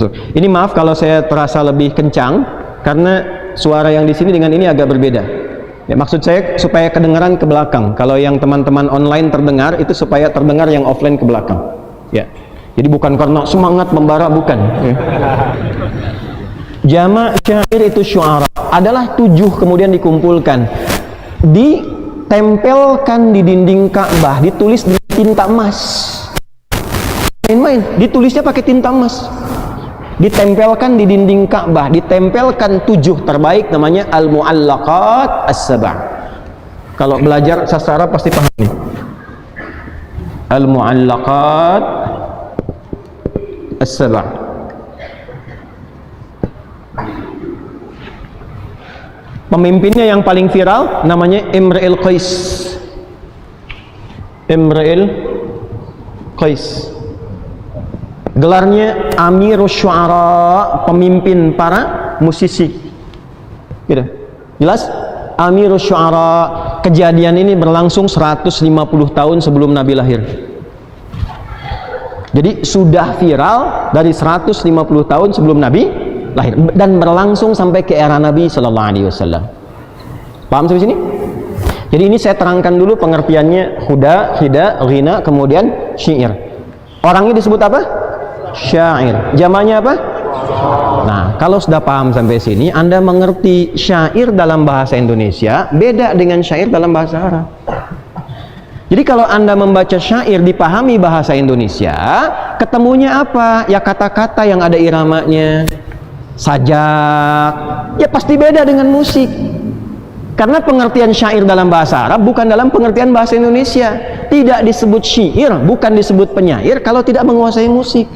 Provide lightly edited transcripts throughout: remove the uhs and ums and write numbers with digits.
Ini maaf kalau saya terasa lebih kencang karena suara yang di sini dengan ini agak berbeda. Ya, maksud saya supaya kedengaran ke belakang. Kalau yang teman-teman online terdengar, itu supaya terdengar yang offline ke belakang. Ya. Jadi bukan karena semangat membara, bukan. Ya. Jama' syair itu syu'ara adalah 7 kemudian dikumpulkan, ditempelkan di dinding Ka'bah, ditulis dengan tinta emas. Main-main, ditulisnya pakai tinta emas. Ditempelkan di dinding Ka'bah, ditempelkan 7 terbaik, namanya Al-Mu'allaqat As-Sab'. Kalau belajar sastra pasti paham nih. Al-Mu'allaqat As-Sab'. Pemimpinnya yang paling viral namanya Imra'il Qais. Imra'il Qais. Gelarnya Amirus Syu'ara, pemimpin para musisi. Gitu. Jelas? Amirus Syu'ara. Kejadian ini berlangsung 150 tahun sebelum Nabi lahir. Jadi sudah viral dari 150 tahun sebelum Nabi lahir dan berlangsung sampai ke era Nabi sallallahu alaihi wasallam. Paham sampai sini? Jadi ini saya terangkan dulu pengertiannya huda, hida, ghina, kemudian syair. Orangnya disebut apa? Syair. Jamaknya apa? Nah, kalau sudah paham sampai sini, Anda mengerti syair dalam bahasa Indonesia beda dengan syair dalam bahasa Arab. Jadi kalau Anda membaca syair dipahami bahasa Indonesia, ketemunya apa? Ya kata-kata yang ada iramanya, sajak, ya pasti beda dengan musik. Karena pengertian syair dalam bahasa Arab bukan dalam pengertian bahasa Indonesia. Tidak disebut syair, bukan disebut penyair kalau tidak menguasai musik.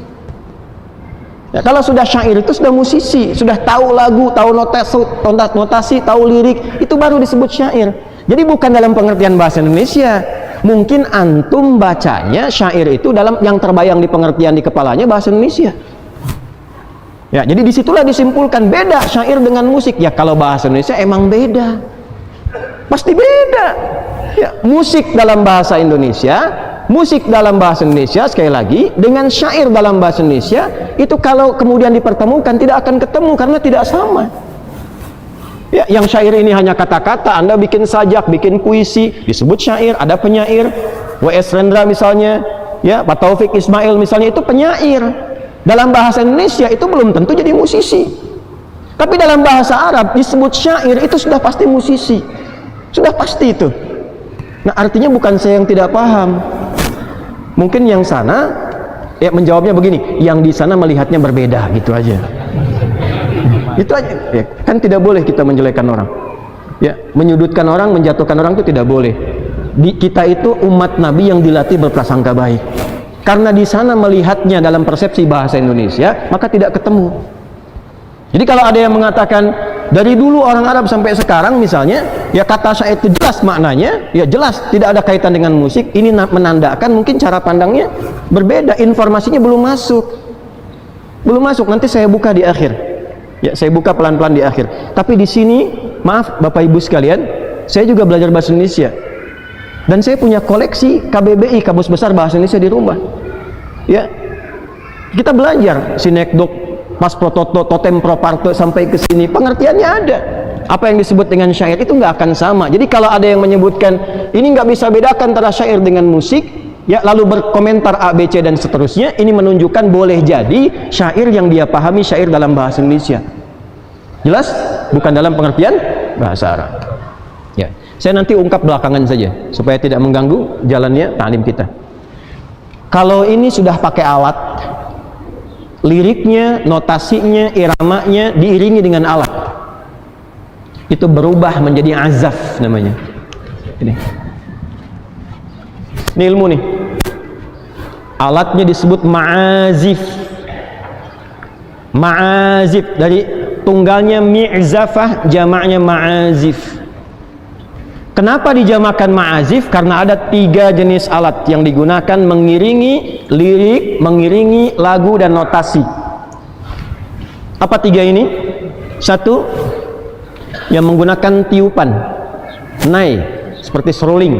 Ya, kalau sudah syair itu sudah musisi, sudah tahu lagu, tahu notasi, tahu lirik, itu baru disebut syair. Jadi bukan dalam pengertian bahasa Indonesia. Mungkin antum bacanya syair itu dalam yang terbayang di pengertian di kepalanya bahasa Indonesia. Ya, jadi disitulah disimpulkan beda syair dengan musik. Ya kalau bahasa Indonesia emang beda, pasti beda. Ya, musik dalam bahasa Indonesia sekali lagi dengan syair dalam bahasa Indonesia itu kalau kemudian dipertemukan tidak akan ketemu karena tidak sama. Ya, yang syair ini hanya kata-kata, Anda bikin sajak, bikin puisi, disebut syair. Ada penyair, W.S. Rendra misalnya, ya, Pak Taufik Ismail misalnya, itu penyair. Dalam bahasa Indonesia itu belum tentu jadi musisi. Tapi dalam bahasa Arab disebut syair itu sudah pasti musisi. Sudah pasti itu. Nah, artinya bukan saya yang tidak paham. Mungkin yang sana ya menjawabnya begini, yang di sana melihatnya berbeda, gitu aja. Itu aja. Ya, kan tidak boleh kita menjelekkan orang. Ya, menyudutkan orang, menjatuhkan orang itu tidak boleh. Kita itu umat Nabi yang dilatih berprasangka baik. Karena di sana melihatnya dalam persepsi bahasa Indonesia, maka tidak ketemu. Jadi kalau ada yang mengatakan dari dulu orang Arab sampai sekarang misalnya, ya kata syair itu jelas maknanya, ya jelas tidak ada kaitan dengan musik, ini menandakan mungkin cara pandangnya berbeda, informasinya belum masuk. Belum masuk, nanti saya buka di akhir. Ya, saya buka pelan-pelan di akhir. Tapi di sini, maaf Bapak Ibu sekalian, saya juga belajar bahasa Indonesia. Dan saya punya koleksi KBBI, Kamus Besar Bahasa Indonesia di rumah. Ya. Kita belajar sinekdok, mas prototo, totem proparte sampai ke sini. Pengertiannya ada. Apa yang disebut dengan syair itu nggak akan sama. Jadi kalau ada yang menyebutkan ini nggak bisa bedakan antara syair dengan musik, ya lalu berkomentar A, B, C dan seterusnya, ini menunjukkan boleh jadi syair yang dia pahami syair dalam bahasa Indonesia. Jelas? Bukan dalam pengertian bahasa Arab. Ya, saya nanti ungkap belakangan saja supaya tidak mengganggu jalannya ta'lim kita. Kalau ini sudah pakai alat, liriknya, notasinya, iramanya diiringi dengan alat, itu berubah menjadi azaf namanya. Ini ilmu nih. Alatnya disebut ma'azif. Ma'azif dari tunggalnya mi'zafah, jamaknya ma'azif. Kenapa dijamakan ma'azif? Karena ada 3 jenis alat yang digunakan mengiringi lirik, mengiringi lagu dan notasi. Apa 3 ini? 1 yang menggunakan tiupan, nai, seperti seruling,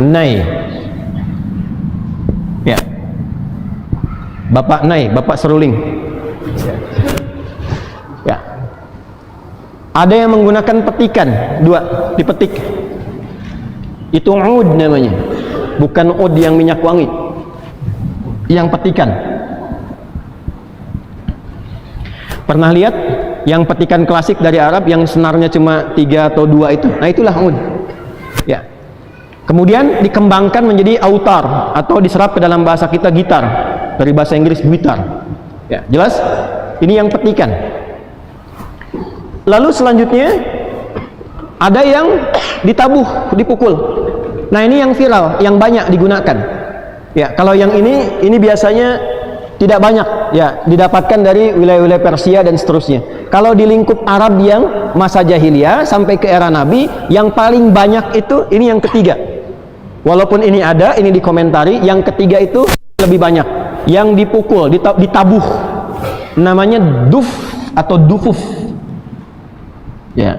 nai. Ya, bapak nai, bapak seruling. Ya. Ada yang menggunakan petikan, dua, dipetik. Itu ud namanya. Bukan ud yang minyak wangi. Yang petikan. Pernah lihat yang petikan klasik dari Arab yang senarnya cuma 3 atau 2 itu? Nah, itulah ud. Ya. Kemudian dikembangkan menjadi autar atau diserap ke dalam bahasa kita gitar, dari bahasa Inggris gitar. Ya, jelas? Ini yang petikan. Lalu selanjutnya ada yang ditabuh, dipukul. Nah, ini yang viral, yang banyak digunakan. Ya, kalau yang ini biasanya tidak banyak, ya, didapatkan dari wilayah-wilayah Persia dan seterusnya. Kalau di lingkup Arab yang masa jahiliyah sampai ke era Nabi, yang paling banyak itu ini yang ketiga. Walaupun ini ada, ini dikomentari, yang ketiga itu lebih banyak. Yang dipukul, ditabuh. Namanya duf atau dufuf. Ya,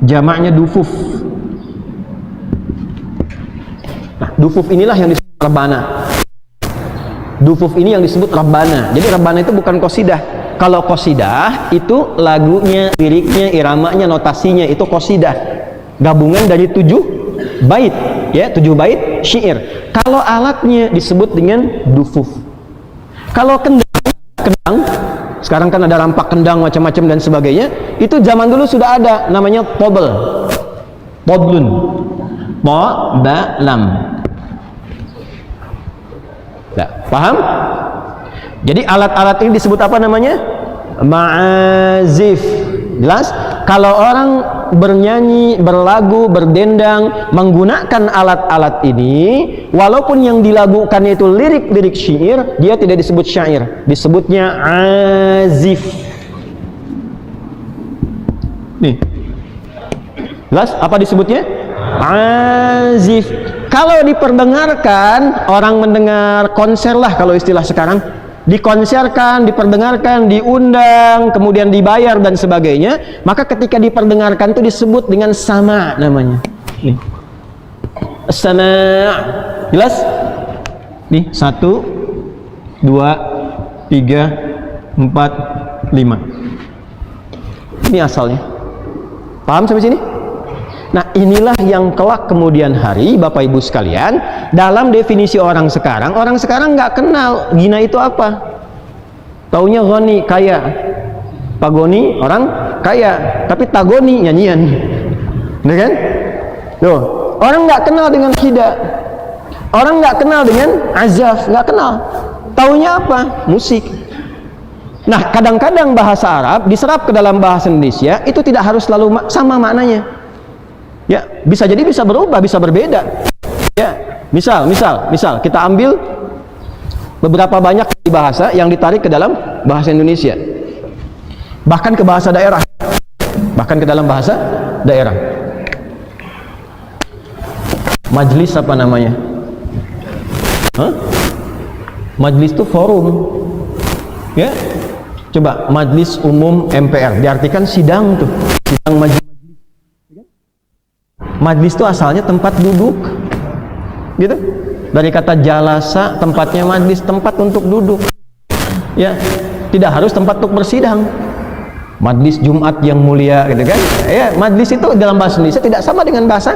jamaknya dufuf. Nah, dufuf inilah yang disebut rabbana. Dufuf ini yang disebut rabbana. Jadi rabbana itu bukan qasidah. Kalau qasidah itu lagunya, liriknya, iramanya, notasinya itu qasidah. Gabungan dari 7 bait, ya, 7 bait syair. Kalau alatnya disebut dengan dufuf. Kalau kendang, sekarang kan ada rampak kendang macam-macam dan sebagainya. Itu zaman dulu sudah ada, namanya tobel. Toblun. Po, ba, lam. Ya, paham? Jadi alat-alat ini disebut apa namanya? Ma'azif. Jelas? Kalau orang bernyanyi, berlagu, berdendang menggunakan alat-alat ini, walaupun yang dilagukan itu lirik-lirik syair, dia tidak disebut syair, disebutnya azif. Nih. Jelas apa disebutnya? Azif. Kalau diperdengarkan, orang mendengar konser lah kalau istilah sekarang, dikonserkan, diperdengarkan, diundang, kemudian dibayar dan sebagainya, maka ketika diperdengarkan itu disebut dengan sama namanya. Nih. Sama. Jelas? Nih, 1 2 3 4 5. Ini asalnya. Paham sampai sini? Nah, inilah yang kelak kemudian hari, Bapak Ibu sekalian, dalam definisi orang sekarang nggak kenal ghina itu apa. Taunya ghani, kaya. Pagoni, orang kaya, tapi tagoni, nyanyian. Benar kan? Loh, orang nggak kenal dengan hida. Orang nggak kenal dengan azaf, nggak kenal. Taunya apa? Musik. Nah, kadang-kadang bahasa Arab diserap ke dalam bahasa Indonesia itu tidak harus selalu sama maknanya. Ya, bisa jadi bisa berubah, bisa berbeda. Ya, misal kita ambil beberapa banyak bahasa yang ditarik ke dalam bahasa Indonesia. Bahkan ke bahasa daerah. Bahkan ke dalam bahasa daerah. Majlis apa namanya? Hah? Majlis itu forum. Ya. Coba majlis umum MPR diartikan sidang tuh. Sidang majlis. Majlis itu asalnya tempat duduk, gitu. Dari kata jalasa, tempatnya majlis, tempat untuk duduk. Ya, tidak harus tempat untuk bersidang. Majlis Jumat yang mulia, gitu kan? Ya, majlis itu dalam bahasa Indonesia tidak sama dengan bahasa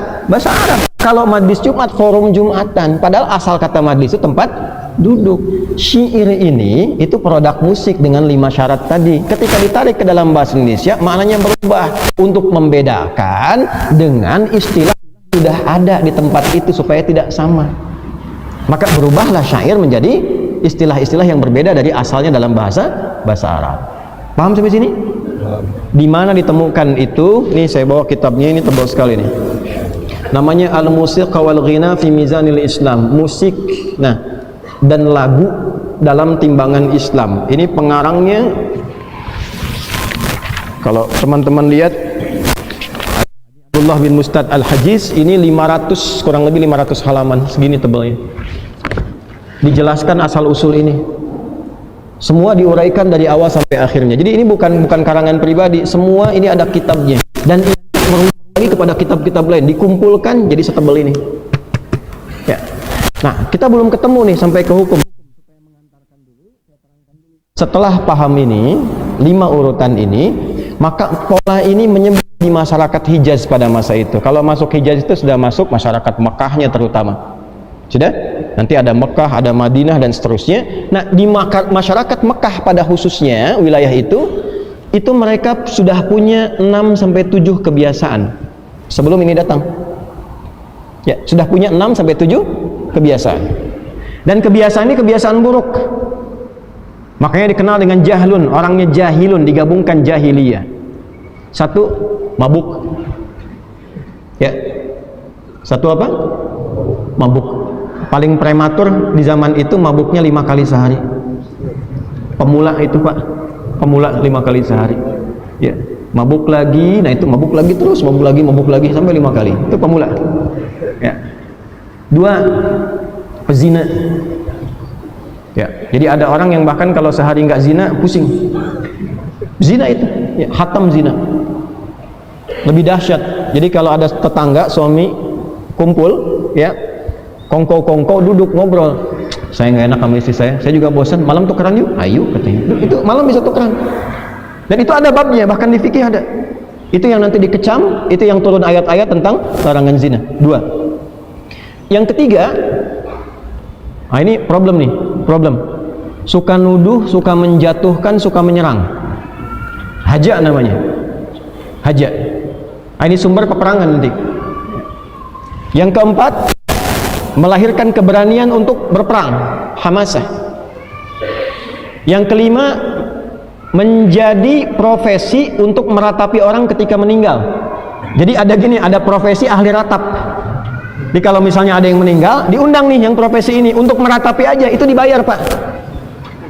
Arab. Kalau majlis Jumat, forum Jumatan, padahal asal kata majlis itu tempat duduk. Syair ini itu produk musik dengan 5 syarat tadi. Ketika ditarik ke dalam bahasa Indonesia, maknanya berubah untuk membedakan dengan istilah sudah ada di tempat itu supaya tidak sama. Maka berubahlah syair menjadi istilah-istilah yang berbeda dari asalnya dalam bahasa Arab. Paham sampai sini? Di mana ditemukan itu? Nih saya bawa kitabnya, ini tebal sekali nih. Namanya Al-Musiqa wal Ghina fi Mizanil Islam. Musik, nah, dan lagu dalam timbangan Islam. Ini pengarangnya, kalau teman-teman lihat, Abdullah bin Mustad Al-Hajiz. Ini 500, kurang lebih 500 halaman, segini tebalnya. Dijelaskan asal usul ini. Semua diuraikan dari awal sampai akhirnya. Jadi ini bukan karangan pribadi, semua ini ada kitabnya. Dan ini merubah lagi kepada kitab-kitab lain, dikumpulkan jadi setebal ini. Ya. Nah, kita belum ketemu nih sampai ke hukum. Setelah paham ini, 5 urutan ini, maka pola ini menyebar di masyarakat Hijaz pada masa itu. Kalau masuk Hijaz itu sudah masuk masyarakat Mekahnya terutama. Sudah? Nanti ada Mekah, ada Madinah dan seterusnya. Nah, di masyarakat Mekah pada khususnya wilayah itu mereka sudah punya 6 sampai 7 kebiasaan sebelum ini datang. Ya, sudah punya 6 sampai 7 kebiasaan. Dan kebiasaan ini kebiasaan buruk. Makanya dikenal dengan jahlun, orangnya jahilun, digabungkan jahiliyah. 1, mabuk. Ya. 1 apa? Mabuk. Paling prematur di zaman itu mabuknya 5 kali sehari. Pemula itu, Pak. Pemula 5 kali sehari. Ya. Mabuk lagi, nah itu mabuk lagi terus, mabuk lagi sampai 5 kali. Itu pemula. Ya. 2, pezina. Ya. Jadi ada orang yang bahkan kalau sehari nggak zina pusing. Zina itu, ya, khatam zina. Lebih dahsyat. Jadi kalau ada tetangga suami kumpul, ya, kongko duduk ngobrol. Saya nggak enak sama istri saya juga bosan. Malam tukeran yuk, ayo katanya. Itu malam bisa tukeran. Dan itu ada babnya, bahkan di fikih ada. Itu yang nanti dikecam, itu yang turun ayat-ayat tentang larangan zina. 2. Yang ketiga, nah ini problem. Suka nuduh, suka menjatuhkan, suka menyerang. Haja namanya. Haja. Nah, ini sumber peperangan nanti. Yang keempat, melahirkan keberanian untuk berperang, hamasah. Yang kelima, menjadi profesi untuk meratapi orang ketika meninggal. Jadi ada profesi ahli ratap. Jadi kalau misalnya ada yang meninggal, diundang nih yang profesi ini untuk meratapi aja, itu dibayar, Pak.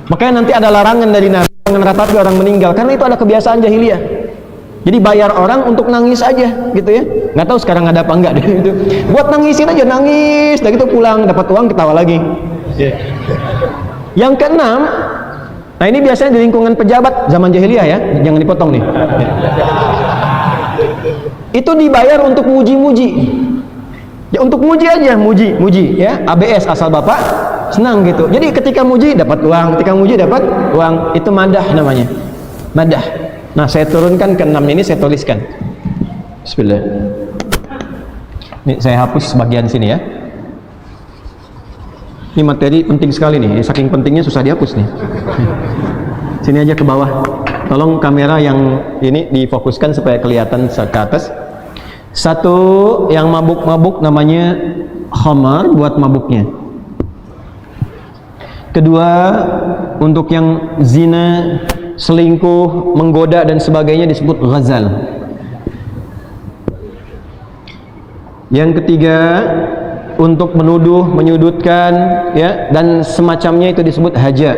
Makanya nanti ada larangan dari Nabi jangan meratapi orang meninggal, karena itu ada kebiasaan jahiliyah. Jadi bayar orang untuk nangis aja, gitu ya. Nggak tahu sekarang ada apa enggak deh itu. Buat nangisin aja, nangis, dan gitu pulang dapat uang ketawa lagi. Yang keenam, nah ini biasanya di lingkungan pejabat zaman jahiliyah ya, jangan dipotong nih. Itu dibayar untuk muji-muji. Ya untuk muji aja, muji ya, ABS asal Bapak senang gitu. Jadi ketika muji dapat uang, itu madah namanya. Madah. Nah, saya turunkan ke 6 ini, saya tuliskan. Bismillah. Ini saya hapus bagian sini ya. Ini materi penting sekali nih, saking pentingnya susah dihapus nih. Sini aja ke bawah. Tolong kamera yang ini difokuskan supaya kelihatan ke atas. 1, yang mabuk-mabuk namanya khamar, buat mabuknya. 2, untuk yang zina, selingkuh, menggoda dan sebagainya disebut ghazal. Yang 3, untuk menuduh, menyudutkan ya dan semacamnya itu disebut haja.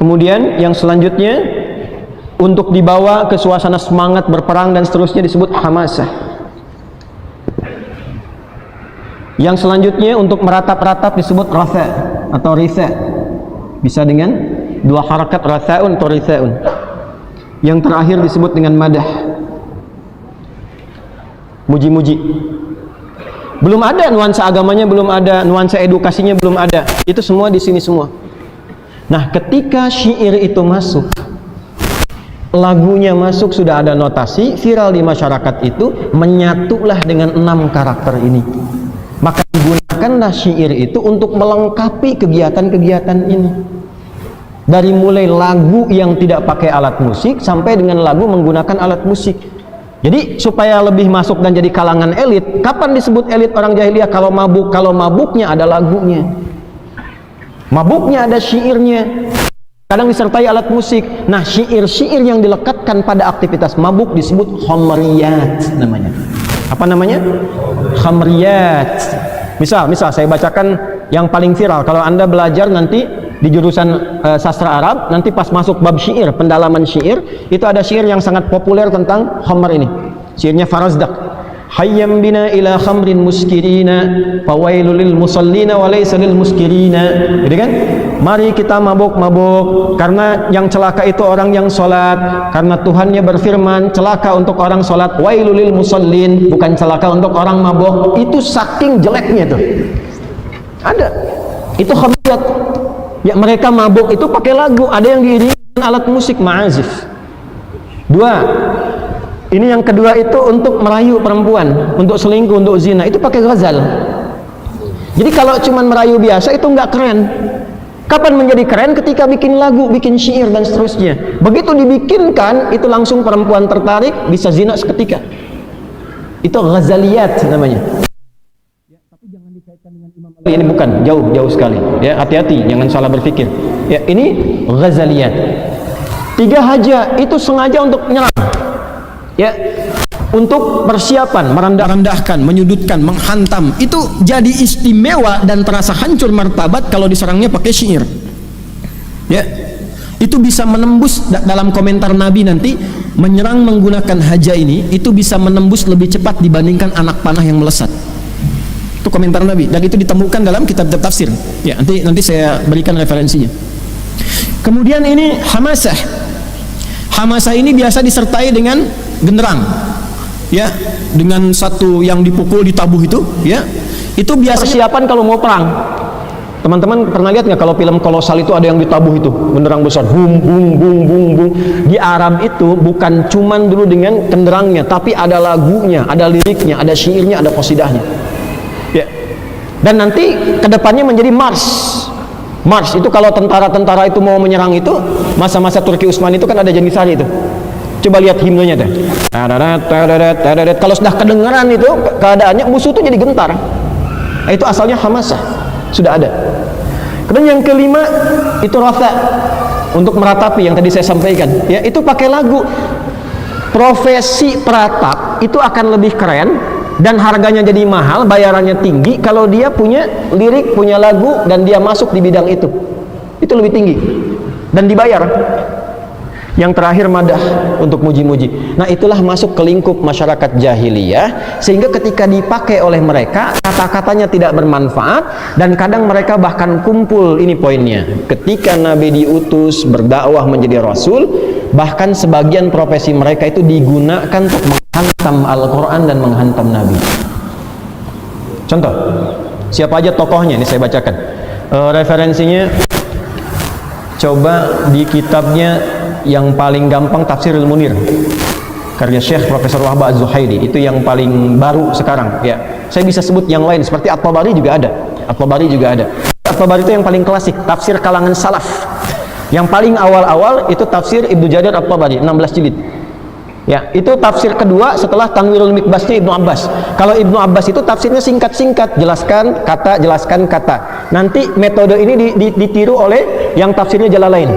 Kemudian yang selanjutnya untuk dibawa ke suasana semangat berperang dan seterusnya disebut hamasah. Yang selanjutnya untuk meratap-ratap disebut ratha atau ritha. Bisa dengan 2 harakat, rathaun atau rithaun. Yang terakhir disebut dengan madah. Muji-muji. Belum ada nuansa agamanya, belum ada nuansa edukasinya, belum ada. Itu semua di sini semua. Nah, ketika syair itu masuk, lagunya masuk, sudah ada notasi viral di masyarakat itu, menyatulah dengan 6 karakter ini. Maka digunakanlah syair itu untuk melengkapi kegiatan-kegiatan ini. Dari mulai lagu yang tidak pakai alat musik sampai dengan lagu menggunakan alat musik. Jadi supaya lebih masuk dan jadi kalangan elit. Kapan disebut elit orang jahiliyah? Kalau mabuk, kalau mabuknya ada lagunya, mabuknya ada syairnya, kadang disertai alat musik. Nah, syair-syair yang dilekatkan pada aktivitas mabuk disebut khamriyat namanya. Apa namanya? Khamriyat. Misal saya bacakan yang paling viral. Kalau Anda belajar nanti di jurusan sastra Arab, nanti pas masuk bab syair, pendalaman syair, itu ada syair yang sangat populer tentang khamr ini. Syairnya Farazdak. Hayyam bina ila khamrin muskirina fawailul lil musallina wa laysa lil muskirina. Jadi kan, mari kita mabuk-mabuk karena yang celaka itu orang yang salat, karena Tuhannya berfirman celaka untuk orang salat, wailul lil musallin, bukan celaka untuk orang mabuk. Itu saking jeleknya tuh. Ada. Itu khamriyat. Ya, mereka mabuk itu pakai lagu, ada yang diiringi dengan alat musik ma'azif. Dua, ini yang kedua itu untuk merayu perempuan, untuk selingkuh, untuk zina, itu pakai ghazal. Jadi kalau cuman merayu biasa itu nggak keren. Kapan menjadi keren? Ketika bikin lagu, bikin syair dan seterusnya. Begitu dibikinkan, itu langsung perempuan tertarik, bisa zina seketika. Itu ghazaliyat namanya. Ya, tapi jangan dikaitkan dengan Imam Ali. Ini bukan, jauh sekali. Ya, hati-hati, jangan salah berpikir. Ya, ini ghazaliyat. 3 haja itu sengaja untuk menyerang. Ya, untuk persiapan merendahkan, menyudutkan, menghantam, itu jadi istimewa dan terasa hancur martabat kalau diserangnya pakai syair. Ya, itu bisa menembus dalam komentar Nabi nanti, menyerang menggunakan haja ini itu bisa menembus lebih cepat dibandingkan anak panah yang melesat. Itu komentar Nabi dan itu ditemukan dalam kitab tafsir. Ya, nanti saya berikan referensinya. Kemudian ini hamasah. Hamasah ini biasa disertai dengan genderang. Ya, dengan satu yang dipukul, ditabuh itu, ya, itu biasa persiapan kalau mau perang. Teman-teman pernah lihat nggak kalau film kolosal itu ada yang ditabuh itu, genderang besar, bung bung bung bung bung. Di Arab itu bukan cuman dulu dengan genderangnya, tapi ada lagunya, ada liriknya, ada syairnya, ada qasidahnya. Ya, dan nanti kedepannya menjadi mars. Mars itu kalau tentara-tentara itu mau menyerang itu, masa-masa Turki Utsmani itu kan ada Janisari itu. Coba lihat himnenya deh. Kalau sudah kedengaran itu keadaannya, musuh itu jadi gentar. Nah, itu asalnya hamasah, sudah ada. Kemudian yang kelima itu rafa, untuk meratapi yang tadi saya sampaikan. Ya, itu pakai lagu. Profesi peratap itu akan lebih keren dan harganya jadi mahal, bayarannya tinggi kalau dia punya lirik, punya lagu dan dia masuk di bidang itu. Itu lebih tinggi dan dibayar. Yang terakhir madah, untuk muji-muji. Nah, itulah masuk ke lingkup masyarakat jahiliyah, sehingga ketika dipakai oleh mereka kata-katanya tidak bermanfaat dan kadang mereka bahkan kumpul. Ini poinnya, ketika Nabi diutus berdakwah menjadi Rasul, bahkan sebagian profesi mereka itu digunakan untuk menghantam Al-Quran dan menghantam Nabi. Contoh, siapa aja tokohnya? Ini saya bacakan referensinya. Coba di kitabnya yang paling gampang, Tafsirul Munir, karya Syekh Profesor Wahbah Az-Zuhaili, itu yang paling baru sekarang. Ya, saya bisa sebut yang lain seperti At-Tabari juga ada. At-Tabari juga ada. At-Tabari itu yang paling klasik, tafsir kalangan salaf. Yang paling awal-awal itu tafsir Ibnu Jarir At-Tabari, 16 jilid. Ya, itu tafsir kedua setelah Tanwirul Mikbasnya Ibnu Abbas. Kalau Ibnu Abbas itu tafsirnya singkat-singkat, jelaskan kata. Nanti metode ini ditiru oleh yang tafsirnya Jalalain.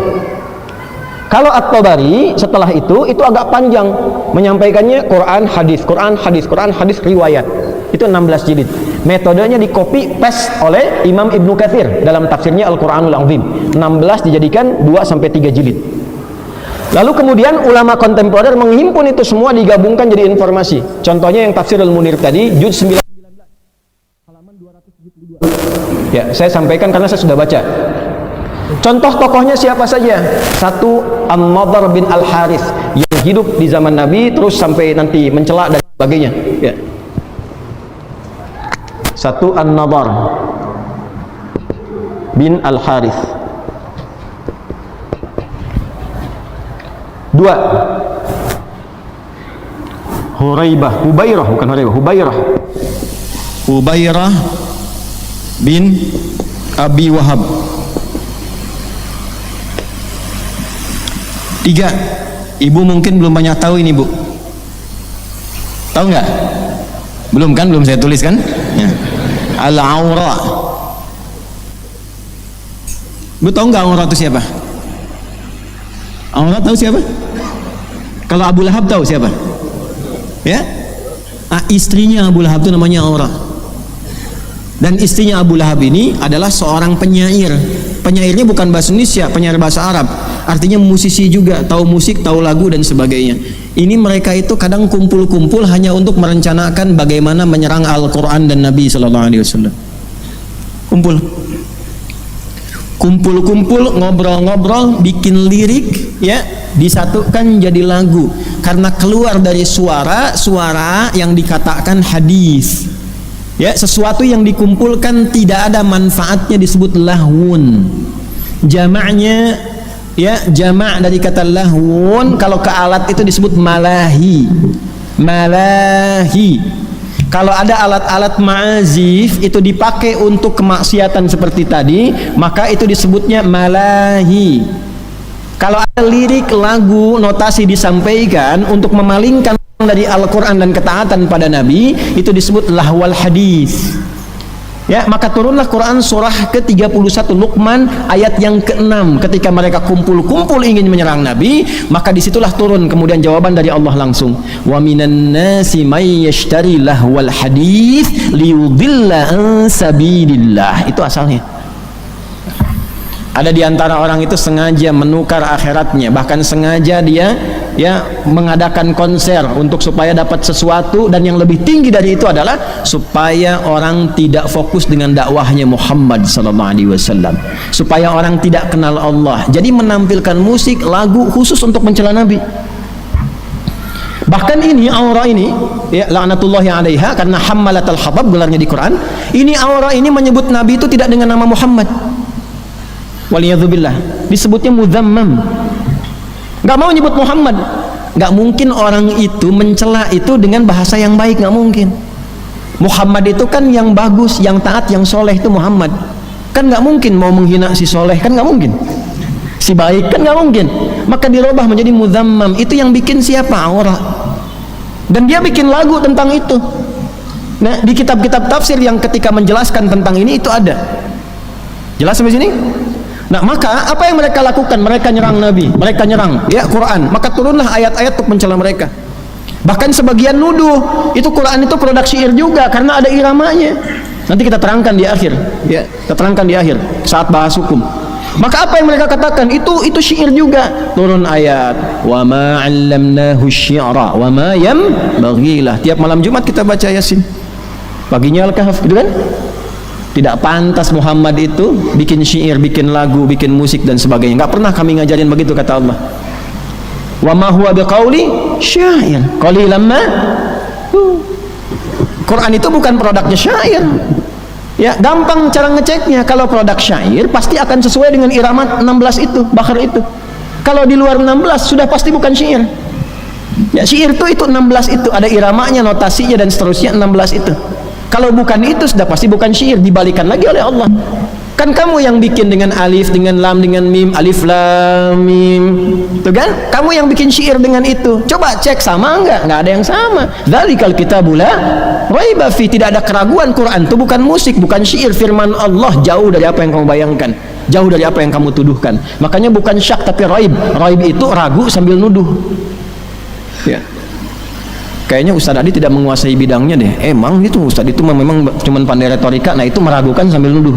Kalau At-Tabari setelah itu agak panjang, menyampaikannya Quran hadis riwayat. Itu 16 jilid. Metodenya di copy paste oleh Imam Ibnu Katsir dalam tafsirnya Al-Qur'anul Azim. 16 dijadikan 2 sampai 3 jilid. Lalu kemudian ulama kontemporer menghimpun itu semua, digabungkan jadi informasi. Contohnya yang Tafsirul Munir tadi, juz 19 halaman 272. Ya, saya sampaikan karena saya sudah baca. Contoh tokohnya siapa saja? Satu, An-Nadhr bin Al-Harith yang hidup di zaman Nabi terus sampai nanti mencela dan sebagainya. Ya. Satu, An-Nadhr bin Al-Harith. Dua, Hubairah bin Abi Wahab. Tiga, ibu mungkin belum banyak tahu ini, Bu. Tahu nggak? Belum kan? Belum saya tulis kan? Ya. Al-Awra. Bu tahu nggak Awra itu siapa? Awra tahu siapa? Kalau Abu Lahab tahu siapa? Ya? Istrinya Abu Lahab itu namanya Awra. Dan istrinya Abu Lahab ini adalah seorang penyair. Penyairnya bukan bahasa Indonesia, penyair bahasa Arab. Artinya musisi juga, tahu musik, tahu lagu dan sebagainya. Ini mereka itu kadang kumpul-kumpul hanya untuk merencanakan bagaimana menyerang Al-Quran dan Nabi Sallallahu Alaihi Wasallam. Kumpul-kumpul, ngobrol-ngobrol, bikin lirik, ya, disatukan jadi lagu. Karena keluar dari suara yang dikatakan hadis. Ya, sesuatu yang dikumpulkan tidak ada manfaatnya disebut lahwun. Jamaknya ya, jamak dari kata lahwun, kalau ke alat itu disebut malahi. Malahi. Kalau ada alat-alat ma'azif itu dipakai untuk kemaksiatan seperti tadi, maka itu disebutnya malahi. Kalau ada lirik lagu notasi disampaikan untuk memalingkan dari Al-Quran dan ketaatan pada Nabi, itu disebut lahwal hadis. Ya, maka turunlah Quran surah ke-31 Luqman ayat yang ke-6. Ketika mereka kumpul-kumpul ingin menyerang Nabi, maka disitulah turun kemudian jawaban dari Allah langsung. Wa minan nasi may yashtari lahwal hadis liyudilla an sabilillah. Itu asalnya. Ada di antara orang itu sengaja menukar akhiratnya, bahkan sengaja dia ya mengadakan konser untuk supaya dapat sesuatu, dan yang lebih tinggi dari itu adalah supaya orang tidak fokus dengan dakwahnya Muhammad sallallahu alaihi wasallam, supaya orang tidak kenal Allah. Jadi menampilkan musik, lagu khusus untuk mencela Nabi. Bahkan ini aura ini ya laknatullahi alaiha, karena hammalatul hatab gelarnya di Quran. Ini aura ini menyebut Nabi itu tidak dengan nama Muhammad. Waliyadzubillah, disebutnya mudzammam. Gak mau nyebut Muhammad. Gak mungkin orang itu mencela itu dengan bahasa yang baik, gak mungkin. Muhammad itu kan yang bagus, yang taat, yang soleh, itu Muhammad. Kan gak mungkin mau menghina si soleh, kan gak mungkin. Si baik kan gak mungkin. Maka dirubah menjadi mudzammam. Itu yang bikin siapa? Aura. Dan dia bikin lagu tentang itu. Nah, di kitab-kitab tafsir yang ketika menjelaskan tentang ini itu ada. Jelas sampai sini? Nah, maka apa yang mereka lakukan? Mereka nyerang Nabi, mereka nyerang ya Quran. Maka turunlah ayat-ayat untuk mencela mereka. Bahkan sebagian nuduh itu Quran itu produk syair juga karena ada iramanya. Nanti kita terangkan di akhir, ya, kita terangkan di akhir saat bahas hukum. Maka apa yang mereka katakan itu syair juga. Turun ayat, wa ma 'allamnahu syi'ra wa ma yambaghilah. Tiap malam Jumat kita baca Yasin. Paginya Al-Kahf, gitu kan? Tidak pantas Muhammad itu bikin syair, bikin lagu, bikin musik dan sebagainya. Enggak pernah kami ngajarin begitu, kata Allah. Wa ma huwa biqauli syair. Qalilan ma. Quran itu bukan produknya syair. Ya, gampang cara ngeceknya. Kalau produk syair pasti akan sesuai dengan irama 16 itu, bakar itu. Kalau di luar 16 sudah pasti bukan syair. Ya, syair itu 16 itu ada iramanya, notasinya dan seterusnya 16 itu. Kalau bukan itu sudah pasti bukan syair, dibalikan lagi oleh Allah. Kan kamu yang bikin dengan alif, dengan lam, dengan mim, alif lam mim. Tuh kan? Kamu yang bikin syair dengan itu. Coba cek sama enggak? Enggak ada yang sama. Dzalikal kitabul la raiba fi, tidak ada keraguan. Quran itu bukan musik, bukan syair, firman Allah, jauh dari apa yang kamu bayangkan, jauh dari apa yang kamu tuduhkan. Makanya bukan syak tapi raib. Raib itu ragu sambil nuduh. Ya. Kayaknya Ustadz Adi tidak menguasai bidangnya deh. Emang itu Ustadz itu memang cuma pandai retorika. Nah, itu meragukan sambil nuduh.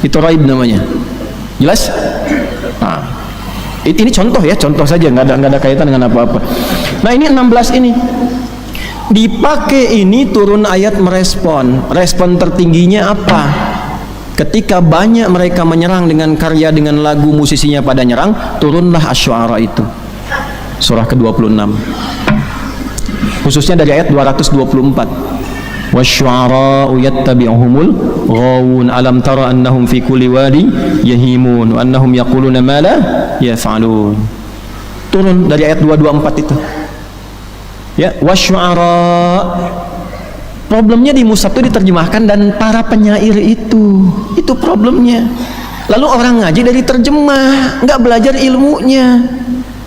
Itu raib namanya. Jelas? Nah, ini contoh ya, contoh saja, nggak ada kaitan dengan apa-apa. Nah, ini 16 ini dipakai, ini turun ayat merespon. Respon tertingginya apa? Ketika banyak mereka menyerang dengan karya, dengan lagu, musisinya pada nyerang, turunlah Asy-Syu'ara itu. Surah ke-26. Khususnya dari ayat 224. Wasyu'ara'u yattabi'uhumul ghawun alam tara annahum fi kulli wadi yahimun wa annahum yaquluna ma la yaf'alun. Turun dari ayat 224 itu. Ya, wasyu'ara. Problemnya di Mushaf itu diterjemahkan dan para penyair itu problemnya. Lalu orang ngaji dari terjemah, nggak belajar ilmunya.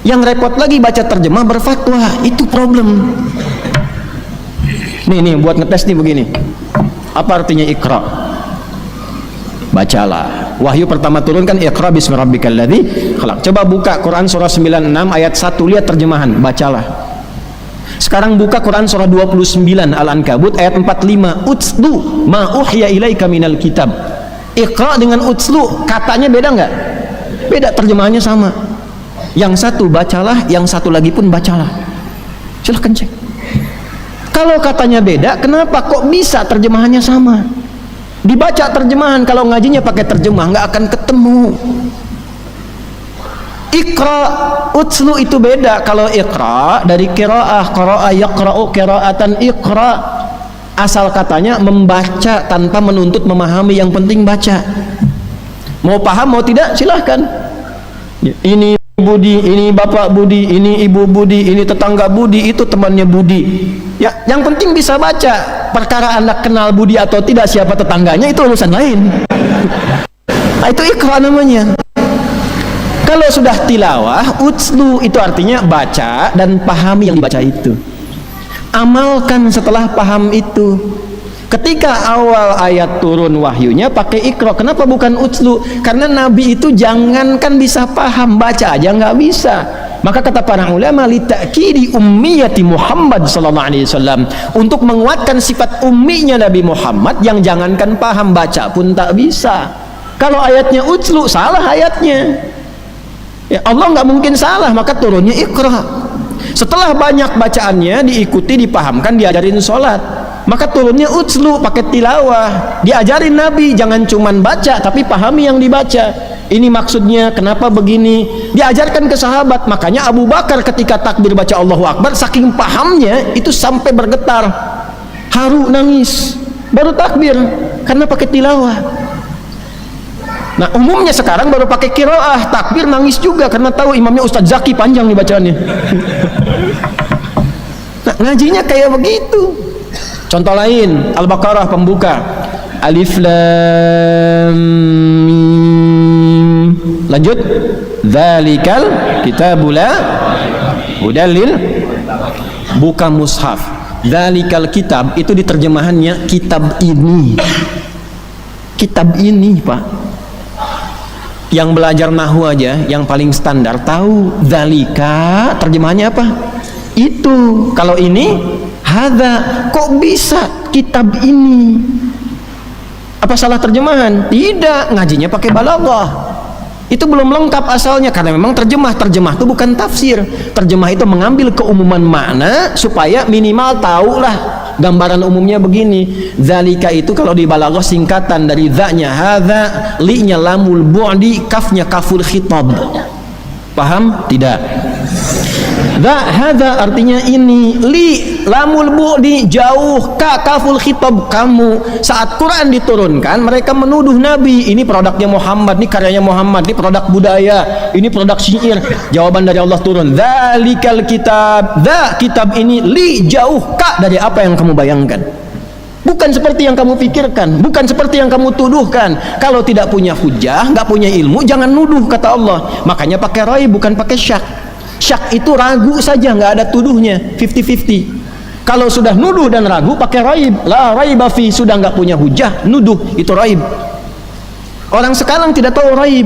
Yang repot lagi baca terjemah berfatwa, itu problem. Nih buat ngetes nih begini. Apa artinya Iqra? Bacalah. Wahyu pertama turun kan Iqra bismi rabbikal ladzi khalaq. Coba buka Quran surah 96 ayat 1, lihat terjemahan, bacalah. Sekarang buka Quran surah 29 Al-Ankabut ayat 45. Utslu ma uhya ilaika minal kitab. Iqra dengan utslu katanya beda nggak? Beda, terjemahannya sama. Yang satu bacalah, yang satu lagi pun bacalah. Silahkan cek. Kalau katanya beda, kenapa kok bisa terjemahannya sama? Dibaca terjemahan, kalau ngajinya pakai terjemah nggak akan ketemu. Iqra, utslu itu beda. Kalau iqra dari qiraah, qara'a yaqra'u qira'atan iqra. Asal katanya membaca tanpa menuntut memahami, yang penting baca. Mau paham mau tidak silahkan. Ini Budi, ini bapak Budi, ini ibu Budi, ini tetangga Budi, itu temannya Budi. Ya, yang penting bisa baca. Perkara anak kenal Budi atau tidak, siapa tetangganya, itu urusan lain. Nah, itu iqra namanya. Kalau sudah tilawah, utslu itu artinya baca dan pahami yang dibaca itu. Amalkan setelah paham itu. Ketika awal ayat turun wahyunya pakai iqra, kenapa bukan utslu? Karena Nabi itu jangankan bisa paham, baca aja nggak bisa. Maka kata para ulama, li ta'kidi ummiyati Muhammad sallallahu alaihi wasallam, untuk menguatkan sifat umminya Nabi Muhammad yang jangankan paham, baca pun tak bisa. Kalau ayatnya utslu, salah ayatnya. Ya, Allah nggak mungkin salah, maka turunnya iqra. Setelah banyak bacaannya diikuti, dipahamkan, diajarin sholat, maka turunnya utslu, pakai tilawah, diajarin Nabi jangan cuman baca tapi pahami yang dibaca. Ini maksudnya kenapa begini, diajarkan ke sahabat. Makanya Abu Bakar ketika takbir baca Allahu Akbar, saking pahamnya itu sampai bergetar, haru, nangis, baru takbir karena pakai tilawah. Nah, umumnya sekarang baru pakai qiraah, takbir nangis juga karena tahu imamnya Ustadz Zaki panjang nih bacaannya. Nah, ngajinya kayak begitu. Contoh lain, Al-Baqarah pembuka, Alif Lam Mim. Lanjut, Dzalikal kitabul la hudalil, buka mushaf. Dzalikal kitab itu diterjemahannya kitab ini. Kitab ini, Pak. Yang belajar nahwu aja yang paling standar tahu dzalika terjemahannya apa? Itu. Kalau ini hadza, kok bisa kitab ini? Apa salah terjemahan? Tidak, ngajinya pakai balaghah. Itu belum lengkap asalnya karena memang terjemah itu bukan tafsir. Terjemah itu mengambil keumuman makna supaya minimal tahulah gambaran umumnya begini. Zalika itu kalau di balaghah singkatan dari za-nya hadza, li-nya lamul bu'di, kafnya kaful khitab. Paham? Tidak. Hadza artinya ini, li lamul bu'di jauh, ka kaful khitab kamu. Saat Quran diturunkan mereka menuduh Nabi, ini produknya Muhammad, ini karyanya Muhammad, ini produk budaya, ini produk syair. Jawaban dari Allah turun, dzalikal kitab, kitab ini li jauh, ka dari apa yang kamu bayangkan. Bukan seperti yang kamu pikirkan, bukan seperti yang kamu tuduhkan. Kalau tidak punya hujah, nggak punya ilmu, jangan nuduh, kata Allah. Makanya pakai raib, bukan pakai syak. Syak itu ragu saja, nggak ada tuduhnya, 50-50. Kalau sudah nuduh dan ragu pakai raib, la raiba fi, sudah nggak punya hujah, nuduh, itu raib. Orang sekarang tidak tahu raib,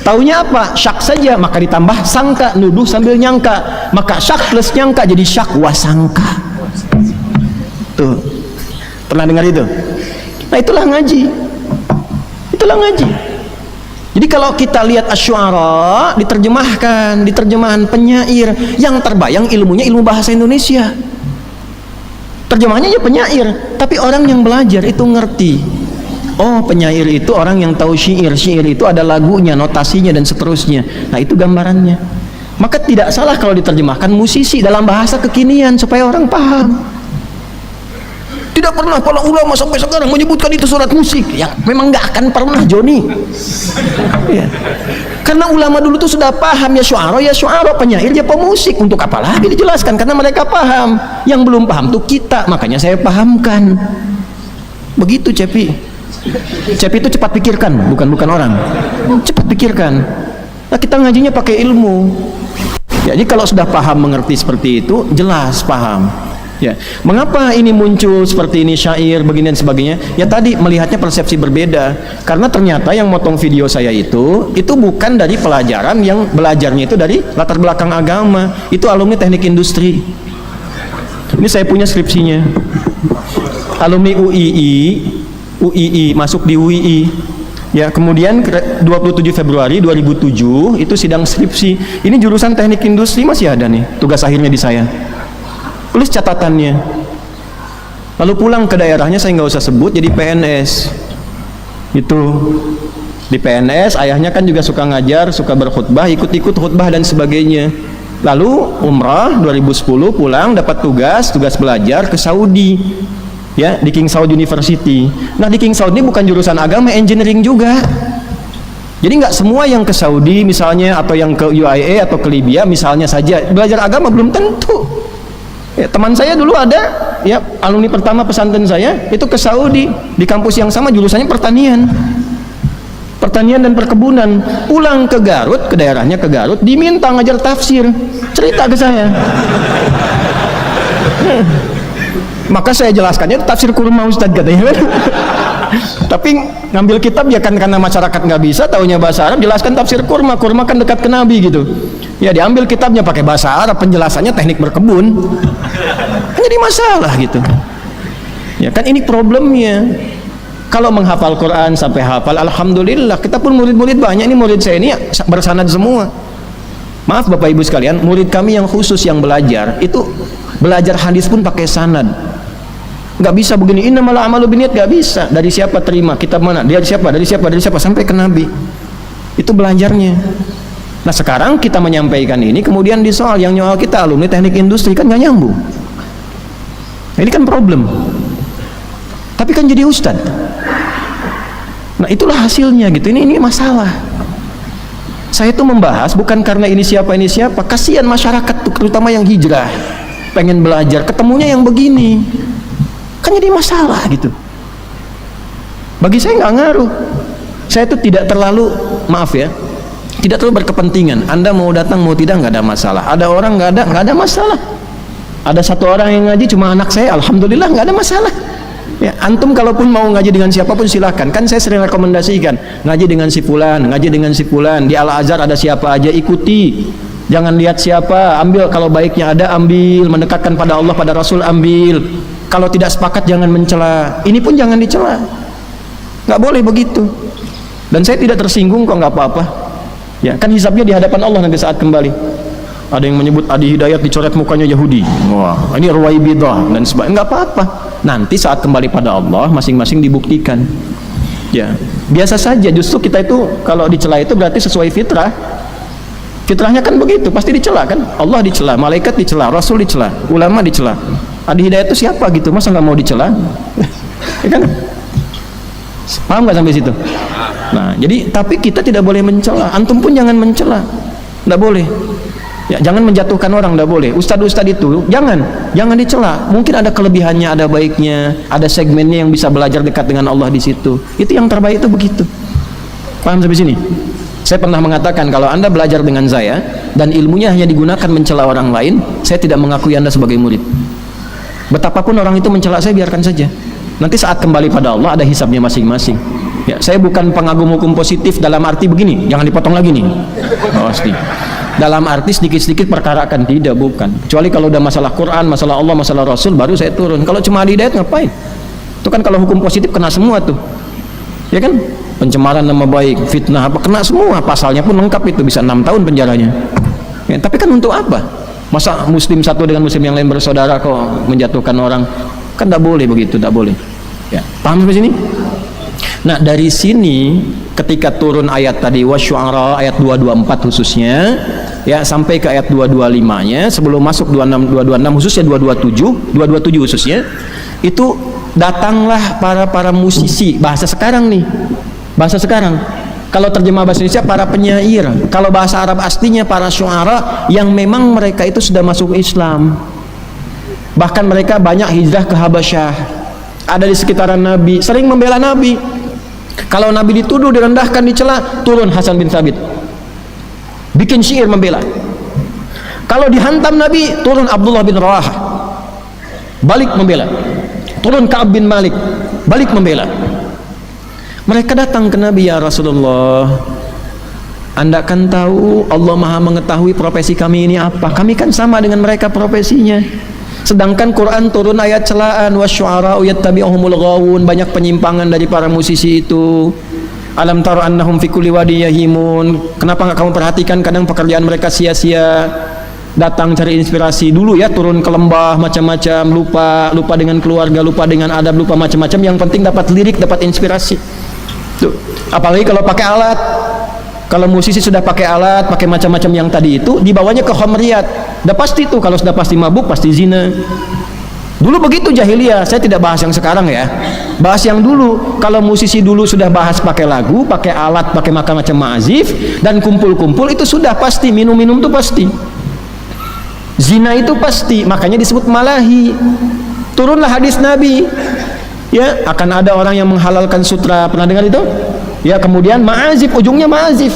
taunya apa? Syak saja, maka ditambah sangka, nuduh sambil nyangka, maka syak plus nyangka jadi syak wasangka. Tuh, pernah dengar itu? Nah, itulah ngaji, itulah ngaji. Jadi kalau kita lihat Asy-Syu'ara diterjemahkan, di terjemahan penyair, yang terbayang ilmunya ilmu bahasa Indonesia. Terjemahannya ya penyair, tapi orang yang belajar itu ngerti. Oh, penyair itu orang yang tahu syair, syair itu ada lagunya, notasinya dan seterusnya. Nah, itu gambarannya. Maka tidak salah kalau diterjemahkan musisi dalam bahasa kekinian supaya orang paham. Tidak pernah para ulama sampai sekarang menyebutkan itu surat musik. Ya, memang nggak akan pernah, Joni. Ya. Karena ulama dulu tuh sudah paham, ya syu'ara, penyair, ya pemusik. Untuk apa lagi dijelaskan? Karena mereka paham. Yang belum paham tuh kita. Makanya saya pahamkan. Begitu, Cepi. Cepi itu cepat pikirkan, bukan orang. Cepat pikirkan. Nah, kita ngajinya pakai ilmu. Jadi kalau sudah paham, mengerti seperti itu, jelas paham. Ya, mengapa ini muncul seperti ini syair begini dan sebagainya? Ya tadi melihatnya persepsi berbeda. Karena ternyata yang motong video saya itu bukan dari pelajaran, yang belajarnya itu dari latar belakang agama. Itu alumni teknik industri. Ini saya punya skripsinya. Alumni UII masuk di UII. Ya, kemudian 27 Februari 2007 itu sidang skripsi. Ini jurusan teknik industri, masih ada nih tugas akhirnya di saya. Tulis catatannya. Lalu pulang ke daerahnya, saya nggak usah sebut, jadi PNS. Itu di PNS, ayahnya kan juga suka ngajar, suka berkhutbah, ikut-ikut khutbah dan sebagainya. Lalu umrah 2010 pulang, dapat tugas belajar ke Saudi. Ya, di King Saud University. Nah, di King Saud ini bukan jurusan agama, engineering juga. Jadi nggak semua yang ke Saudi misalnya, atau yang ke UAE atau ke Libya misalnya saja belajar agama, belum tentu. Ya, teman saya dulu ada, ya alumni pertama pesantren saya itu ke Saudi, di kampus yang sama jurusannya pertanian dan perkebunan. Pulang ke Garut, ke daerahnya ke Garut, diminta ngajar tafsir, cerita ke saya. Maka saya jelaskannya tafsir kurma Ustadz, katanya. Tapi ngambil kitab ya kan, karena masyarakat nggak bisa taunya bahasa Arab, jelaskan tafsir kurma kan dekat ke Nabi gitu. Ya diambil kitabnya pakai bahasa Arab, penjelasannya teknik berkebun, kan jadi masalah gitu. Ya kan ini problemnya. Kalau menghafal Quran sampai hafal, alhamdulillah. Kita pun murid-murid banyak, ini murid saya ini bersanad semua. Maaf Bapak Ibu sekalian, murid kami yang khusus yang belajar itu belajar hadis pun pakai sanad. Nggak bisa begini, innamal a'malu binniyat, nggak bisa. Dari siapa terima, kitab mana, dari siapa sampai ke Nabi. Itu belajarnya. Nah sekarang kita menyampaikan ini, kemudian disoal yang nyoal kita alumni teknik industri, kan nggak nyambung. Nah, ini kan problem. Tapi kan jadi ustad. Nah itulah hasilnya gitu. Ini masalah. Saya tuh membahas bukan karena ini siapa, kasihan masyarakat tuh, terutama yang hijrah, pengen belajar, ketemunya yang begini, kan jadi masalah gitu. Bagi saya nggak ngaruh. Saya tuh tidak terlalu, maaf ya, tidak terlalu berkepentingan. Anda mau datang mau tidak nggak ada masalah. Ada orang nggak ada masalah. Ada satu orang yang ngaji cuma anak saya, alhamdulillah nggak ada masalah. Ya, antum kalaupun mau ngaji dengan siapapun silakan. Kan saya sering rekomendasikan ngaji dengan si fulan, di Al-Azhar ada siapa aja, ikuti. Jangan lihat siapa, ambil kalau baiknya ada, ambil, mendekatkan pada Allah, pada Rasul, ambil. Kalau tidak sepakat jangan mencela. Ini pun jangan dicela. Nggak boleh begitu. Dan saya tidak tersinggung kok, nggak apa-apa. Ya, kan hisabnya di hadapan Allah nanti saat kembali. Ada yang menyebut Adi Hidayat dicoret mukanya Yahudi. Wah, ini Ruwaibidah dan sebagainya. Nggak apa-apa. Nanti saat kembali pada Allah masing-masing dibuktikan. Ya, biasa saja. Justru kita itu kalau dicela itu berarti sesuai fitrah. Fitrahnya kan begitu, pasti dicela kan? Allah dicela, malaikat dicela, Rasul dicela, ulama dicela. Adi Hidayat itu siapa gitu? Masa nggak mau dicela? Ya kan? Paham nggak sampai situ? Nah, jadi tapi kita tidak boleh mencela. Antum pun jangan mencela. Nggak boleh. Ya, jangan menjatuhkan orang, nggak boleh. Ustadz itu jangan dicela. Mungkin ada kelebihannya, ada baiknya, ada segmennya yang bisa belajar dekat dengan Allah di situ. Itu yang terbaik, itu begitu. Paham sampai sini? Saya pernah mengatakan kalau Anda belajar dengan saya dan ilmunya hanya digunakan mencela orang lain, saya tidak mengakui Anda sebagai murid. Betapapun orang itu mencela saya, biarkan saja. Nanti saat kembali pada Allah ada hisabnya masing-masing. Ya, saya bukan pengagum hukum positif dalam arti begini, jangan dipotong lagi nih. Pasti. Dalam arti sedikit-sedikit perkara akan, tidak, bukan. Kecuali kalau udah masalah Quran, masalah Allah, masalah Rasul, baru saya turun. Kalau cuma Adi Hidayat ngapain? Itu kan kalau hukum positif kena semua tuh. Ya kan? Pencemaran nama baik, fitnah, apa, kena semua. Pasalnya pun lengkap itu, bisa 6 tahun penjaranya. Ya, tapi kan untuk apa? Masa muslim satu dengan muslim yang lain bersaudara kok menjatuhkan orang? Kan tidak boleh begitu, tidak boleh. Ya, paham sampai sini? Nah, dari sini ketika turun ayat tadi wasyu'ara ayat 224 khususnya, ya sampai ke ayat 225-nya, sebelum masuk 226 khususnya 227 khususnya, itu datanglah para musisi, bahasa sekarang nih. Bahasa sekarang. Kalau terjemah bahasa Indonesia para penyair, kalau bahasa Arab aslinya para syu'ara yang memang mereka itu sudah masuk Islam. Bahkan mereka banyak hijrah ke Habasyah. Ada di sekitaran Nabi, sering membela Nabi. Kalau Nabi dituduh, direndahkan, dicela, turun Hasan bin Thabit, bikin syair membela. Kalau dihantam Nabi, turun Abdullah bin Rawahah, balik membela. Turun Ka'ab bin Malik, balik membela. Mereka datang ke Nabi, ya Rasulullah, Anda kan tahu Allah Maha mengetahui profesi kami ini apa. Kami kan sama dengan mereka profesinya. Sedangkan Quran turun ayat celaan, wasyu'ara'u yattabi'uhumul ghawun, banyak penyimpangan dari para musisi itu. Alam tara annahum fi kulli wadi yahimun. Kenapa enggak kamu perhatikan kadang pekerjaan mereka sia-sia? Datang cari inspirasi dulu ya, turun ke lembah macam-macam, lupa dengan keluarga, lupa dengan adab, lupa macam-macam. Yang penting dapat lirik, dapat inspirasi. Tuh. Apalagi kalau pakai alat. Kalau musisi sudah pakai alat, pakai macam-macam yang tadi itu, dibawanya ke khamriyat. Udah pasti tuh, kalau sudah pasti mabuk, pasti zina. Dulu begitu jahiliyah. Saya tidak bahas yang sekarang ya, bahas yang dulu. Kalau musisi dulu sudah bahas pakai lagu, pakai alat, pakai macam-macam ma'azif, dan kumpul-kumpul, itu sudah pasti. Minum-minum itu pasti, zina itu pasti, makanya disebut malahi. Turunlah hadis Nabi, ya, akan ada orang yang menghalalkan sutra. Pernah dengar itu? Ya, kemudian ma'azif, ujungnya ma'azif.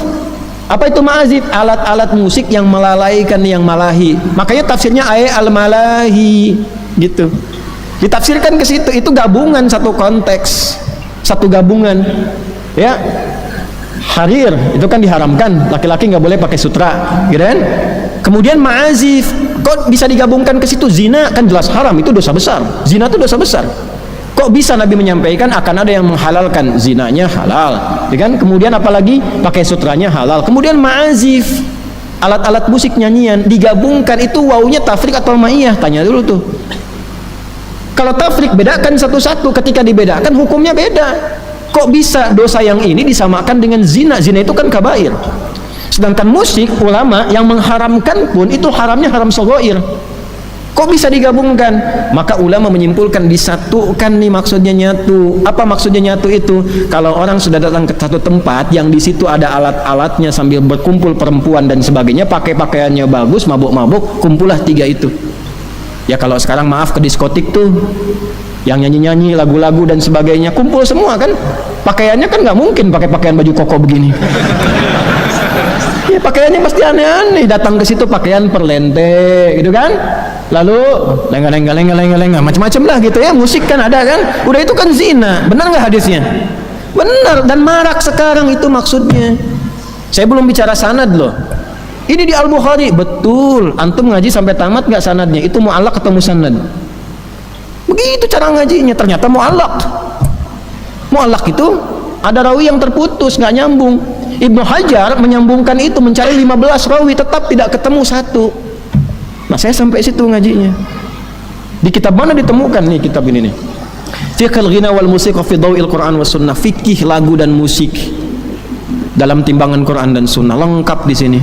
Apa itu ma'azif? Alat-alat musik yang melalaikan yang malahi. Makanya tafsirnya al-malahi gitu. Ditafsirkan ke situ, itu gabungan, satu konteks, satu gabungan. Ya. Harir itu kan diharamkan, laki-laki nggak boleh pakai sutra, gitu kan? Kemudian ma'azif, kok bisa digabungkan ke situ? Zina kan jelas haram, itu dosa besar. Zina itu dosa besar. Kok bisa Nabi menyampaikan akan ada yang menghalalkan zinanya halal, ya kan? Kemudian apalagi pakai sutranya halal. Kemudian ma'azif, alat-alat musik nyanyian digabungkan, itu wawunya tafrik atau ma'iyah? Tanya dulu tuh. Kalau tafrik bedakan satu-satu, ketika dibedakan hukumnya beda. Kok bisa dosa yang ini disamakan dengan zina? Zina itu kan kabair. Sedangkan musik, ulama yang mengharamkan pun itu haramnya haram shaghair. Kok bisa digabungkan? Maka ulama menyimpulkan disatukan nih, maksudnya nyatu. Apa maksudnya nyatu itu? Kalau orang sudah datang ke satu tempat yang di situ ada alat-alatnya sambil berkumpul perempuan dan sebagainya, pakai pakaiannya bagus, mabuk-mabuk, kumpullah tiga itu. Ya kalau sekarang maaf ke diskotik tuh, yang nyanyi-nyanyi lagu-lagu dan sebagainya, kumpul semua kan, pakaiannya kan nggak mungkin pakai pakaian baju koko begini. Ya pakaiannya pasti aneh-aneh, datang ke situ pakaian perlente gitu kan, lalu lenga-lenga macam-macam lah gitu ya. Musik kan ada kan, udah itu kan zina. Benar nggak hadisnya? Benar, dan marak sekarang itu maksudnya. Saya belum bicara sanad loh. Ini di Al-Bukhari, betul. Antum ngaji sampai tamat nggak sanadnya? Itu mu'allaq atau musannad? Begitu cara ngajinya. Ternyata mu'allaq. Mu'allaq itu ada rawi yang terputus, nggak nyambung. Ibnu Hajar menyambungkan itu, mencari 15 rawi, tetap tidak ketemu satu. Nah saya sampai situ ngajinya. Di kitab mana ditemukan nih kitab ini nih? Fiqhul ghina wal musiqa fi dhawil Quran was sunnah. Fikih lagu dan musik dalam timbangan Quran dan sunnah, lengkap di sini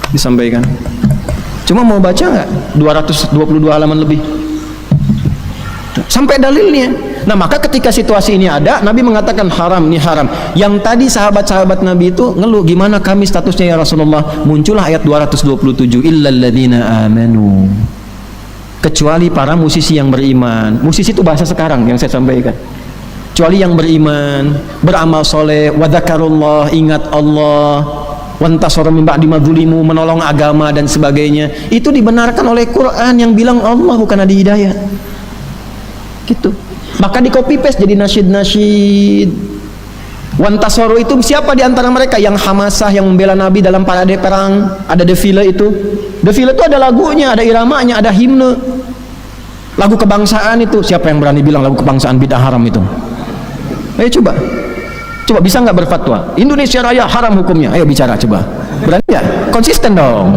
disampaikan. Cuma mau baca nggak? 222 halaman lebih sampai dalilnya. Nah maka ketika situasi ini ada, Nabi mengatakan haram, ini haram. Yang tadi sahabat-sahabat Nabi itu ngeluh, gimana kami statusnya ya Rasulullah? Muncullah ayat 227, illal ladzina amanu, kecuali para musisi yang beriman. Musisi itu bahasa sekarang yang saya sampaikan. Kecuali yang beriman, beramal soleh, wa dzakarullah, ingat Allah, wantasara min ba'di ma dzulimu, menolong agama dan sebagainya. Itu dibenarkan oleh Quran yang bilang Allah, bukan Adi Hidayat. Gitu. Maka di copy paste jadi nasyid-nasyid. Wantasoro itu siapa di antara mereka? Yang hamasah, yang membela Nabi dalam parade perang, ada defile itu. Defile itu ada lagunya, ada iramanya, ada himne. Lagu kebangsaan itu, siapa yang berani bilang lagu kebangsaan bid'ah haram itu? Ayo coba. Coba bisa nggak berfatwa? Indonesia Raya haram hukumnya. Ayo bicara coba. Berani nggak? Konsisten dong.